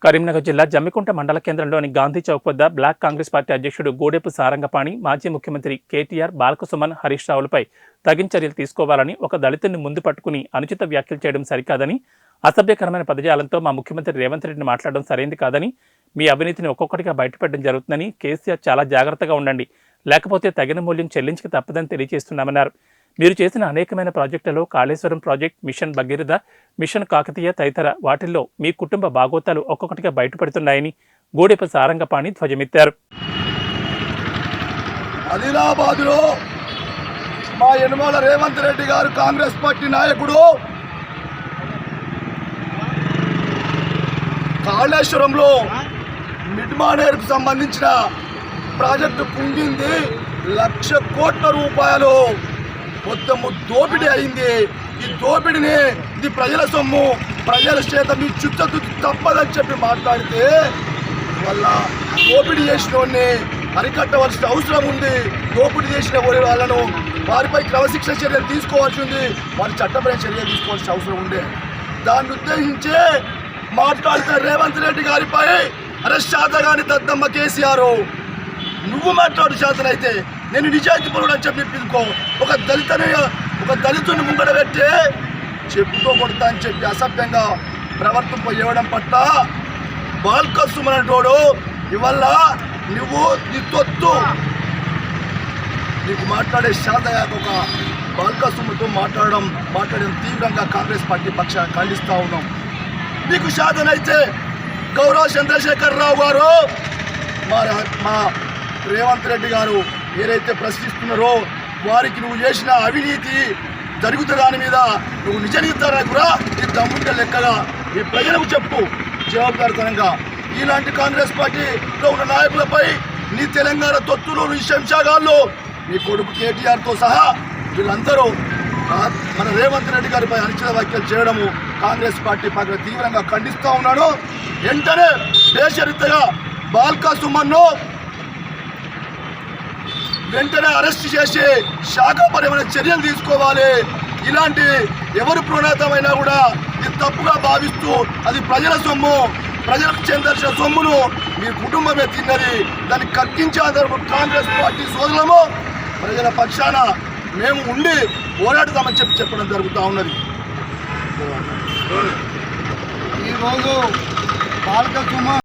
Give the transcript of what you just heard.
కరీంనగర్ జిల్లా జమ్మికుంట మండల కేంద్రంలోని గాంధీ చౌక్ వద్ద బ్లాక్ కాంగ్రెస్ పార్టీ అధ్యక్షుడు గూడెపు సారంగపాణి, మాజీ ముఖ్యమంత్రి కేటీఆర్, బాలకసుమన్, హరీష్ రావులపై తగిన చర్యలు తీసుకోవాలని, ఒక దళితుడిని ముందు పట్టుకుని అనుచిత వ్యాఖ్యలు చేయడం సరికాదని, అసభ్యకరమైన పదజాలంతో మా ముఖ్యమంత్రి రేవంత్ రెడ్డిని మాట్లాడడం సరైంది కాదని, మీ అవినీతిని ఒక్కొక్కటిగా బయటపెట్టడం జరుగుతుందని, కేసీఆర్ చాలా జాగ్రత్తగా ఉండండి, లేకపోతే తగిన మూల్యం చెల్లించక తప్పదని తెలియజేస్తున్నామన్నారు. మీరు చేసిన అనేకమైన ప్రాజెక్టులలో Kaleshwaram project, mission Bhagiratha, mission Kakatiya తదితర వాటిల్లో మీ కుటుంబ భాగోతాలు ఒక్కొక్కటిగా బయటపడుతున్నాయని గూడెపు సారంగపాణి ధ్వజమెత్తారు. ఆదిలాబాద్లో మా యనమల రేవంత్ రెడ్డి గారు కాంగ్రెస్ పార్టీ నాయకుడు కాళేశ్వరంలో మిడ్మానేర్కు సంబంధించిన ప్రాజెక్టు కుంగింది. 1,00,000 కోట్ల రూపాయలు మొత్తము దోపిడీ అయింది. ఈ దోపిడీని ఇది ప్రజల సొమ్ము, ప్రజల చేత మీ చుట్టూ తప్పదని చెప్పి మాట్లాడితే వాళ్ళ దోపిడీ చేసిన వాడిని అరికట్టవలసిన అవసరం ఉంది. దోపిడీ చేసిన వాళ్ళను వారిపై క్రమశిక్షణ చర్యలు తీసుకోవాల్సి ఉంది. వారి చట్టపరమైన చర్యలు తీసుకోవాల్సిన అవసరం ఉండే. దాన్ని ఉద్దేశించి మాట్లాడుతున్న రేవంత్ రెడ్డి గారిపై అరెస్ట్ శాతగాని దద్దమ్మ కేసీఆర్, నువ్వు మాట్లాడు శాతనైతే నేను నిజాయితీ పరుడు అని చెప్పి పిలుకో. ఒక దళితుని ముంగడ పెట్టి చెప్పుతో కొడతా అని చెప్పి అసభ్యంగా ప్రవర్తింపజేయడం పట్ల బాల్కసుమనటోడు ఇవల్ల నువ్వు నీ తొత్తు నీకు మాట్లాడే శాతగాక ఒక బాల్కసుమతో మాట్లాడడం తీవ్రంగా కాంగ్రెస్ పార్టీ పక్షాన్ని ఖండిస్తూ ఉన్నాం. నీకు శాతనైతే గౌరవ చంద్రశేఖర్ రావు గారు, మా రేవంత్ రెడ్డి గారు ఏదైతే ప్రశ్నిస్తున్నారో వారికి నువ్వు చేసిన అవినీతి జరుగుతున్న దాని మీద నువ్వు నిజ నిర్ధారణకురా నీ దమ్ముంటే లెక్కగా ఈ ప్రజలకు చెప్పు జవాబుదారితనంగా. ఇలాంటి కాంగ్రెస్ పార్టీలో ఉన్న నాయకులపై నీ తెలంగాణ తొత్తులు, నీ శంషాగాళ్ళు, నీ కొడుకు కేటీఆర్తో సహా వీళ్ళందరూ మన రేవంత్ రెడ్డి గారిపై అనుచిత వ్యాఖ్యలు చేయడము కాంగ్రెస్ పార్టీ పట్ల తీవ్రంగా ఖండిస్తూ ఉన్నాను. వెంటనే బేషరతుగా బాల్కసుమన్ను వెంటనే అరెస్ట్ చేసి శాఖపరమైన చర్యలు తీసుకోవాలి. ఇలాంటి ఎవరు ప్రణాతమైనా కూడా ఇది తప్పుగా భావిస్తూ అది ప్రజల సొమ్ము, ప్రజలకు చెందాల్సిన సొమ్మును మీ కుటుంబమే తిన్నది, దాన్ని కక్కించే కాంగ్రెస్ పార్టీ సోదరులము ప్రజల పక్షాన మేము ఉండి పోరాడతామని చెప్పడం జరుగుతూ ఉన్నది. ఈరోజు బాల్కసుమన్